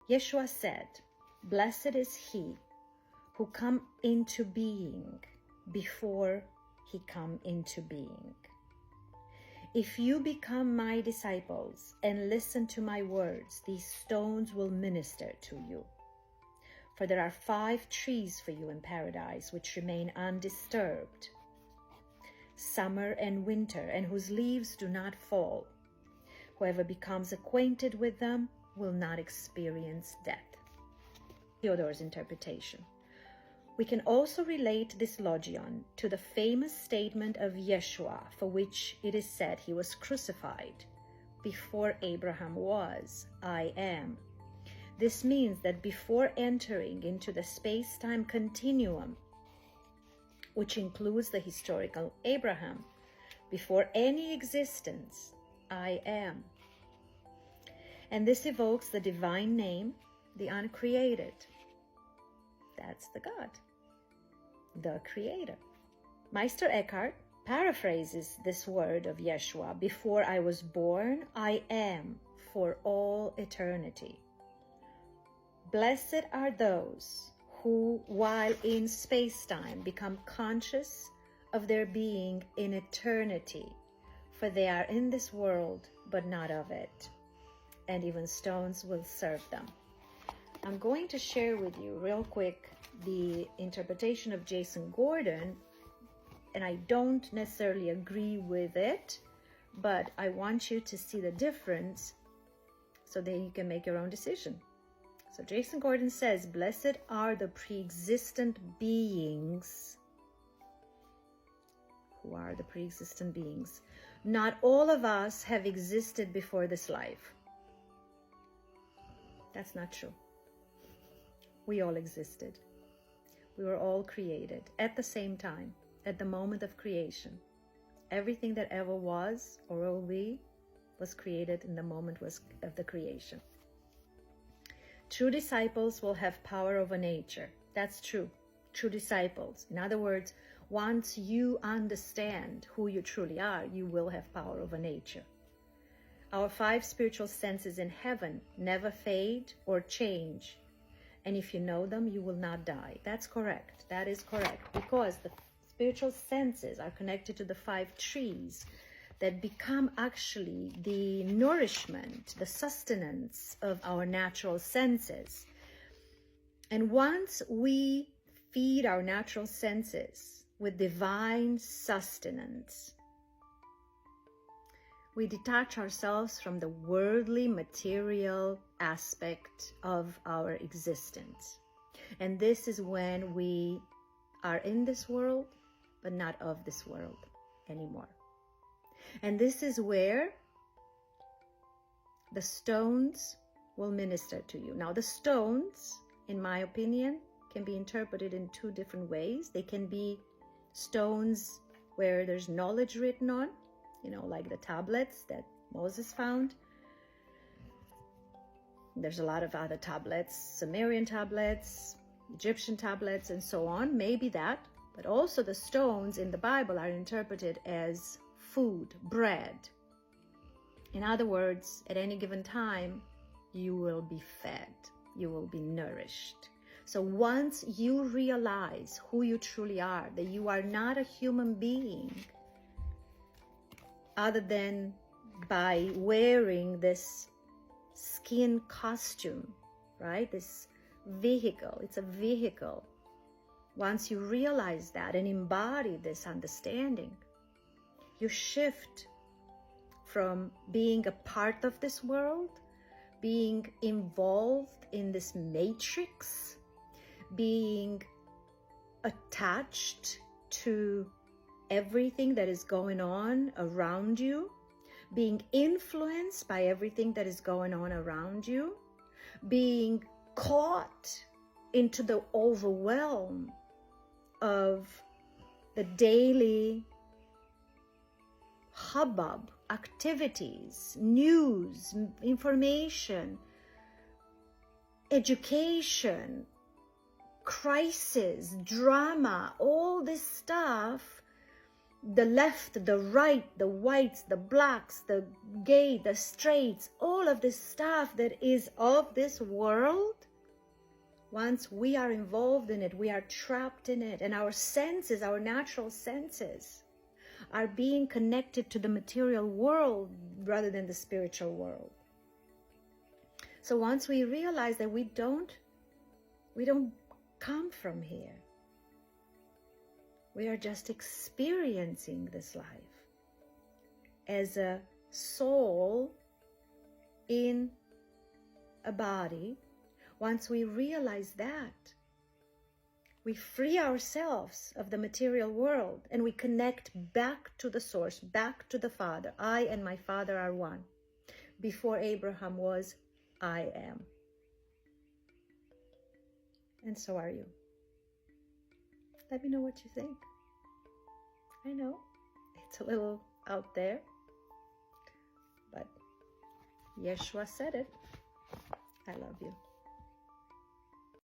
Yeshua said, "Blessed is he who come into being before he come into being. If you become my disciples and listen to my words, these stones will minister to you. For there are 5 trees for you in paradise which remain undisturbed, summer and winter, and whose leaves do not fall. Whoever becomes acquainted with them will not experience death." Theodore's interpretation. We can also relate this logion to the famous statement of Yeshua, for which it is said he was crucified. "Before Abraham was, I am." This means that before entering into the space-time continuum, which includes the historical Abraham, before any existence, I am. And this evokes the divine name, the uncreated. That's the God, the Creator. Meister Eckhart paraphrases this word of Yeshua, "Before I was born, I am for all eternity." Blessed are those who, while in space-time, become conscious of their being in eternity, for they are in this world, but not of it, and even stones will serve them. I'm going to share with you real quick the interpretation of Jason Gordon, and I don't necessarily agree with it, but I want you to see the difference so that you can make your own decision. So Jason Gordon says, "Blessed are the pre-existent beings." Who are the pre-existent beings? Not all of us have existed before this life. That's not true. We all existed. We were all created at the same time, at the moment of creation. Everything that ever was or will be was created in the moment of the creation. True disciples will have power over nature. That's true. True disciples. In other words, once you understand who you truly are, you will have power over nature. Our 5 spiritual senses in heaven never fade or change. And if you know them, you will not die. That's correct. That is correct. Because the spiritual senses are connected to the 5 trees that become actually the nourishment, the sustenance of our natural senses. And once we feed our natural senses with divine sustenance, we detach ourselves from the worldly, material aspect of our existence. And this is when we are in this world, but not of this world anymore. And this is where the stones will minister to you. Now, the stones, in my opinion, can be interpreted in 2 different ways. They can be stones where there's knowledge written on, like the tablets that Moses found. There's a lot of other tablets, Sumerian tablets, Egyptian tablets, and so on. Maybe that, but also the stones in the Bible are interpreted as food, bread. In other words, at any given time, you will be fed, you will be nourished. So once you realize who you truly are, that you are not a human being, other than by wearing this skin costume, right? This vehicle, it's a vehicle. Once you realize that and embody this understanding, you shift from being a part of this world, being involved in this matrix, being attached to everything that is going on around you, being influenced by everything that is going on around you, being caught into the overwhelm of the daily hubbub, activities, news, information, education, crisis, drama, all this stuff the left, the right, the whites, the blacks, the gay, the straights, all of this stuff that is of this world, once we are involved in it, we are trapped in it, and our senses, our natural senses, are being connected to the material world rather than the spiritual world. So once we realize that we don't come from here, we are just experiencing this life as a soul in a body. Once we realize that, we free ourselves of the material world and we connect back to the source, back to the Father. I and my Father are one. Before Abraham was, I am. And so are you. Let me know what you think. I know it's a little out there, but Yeshua said it. I love you.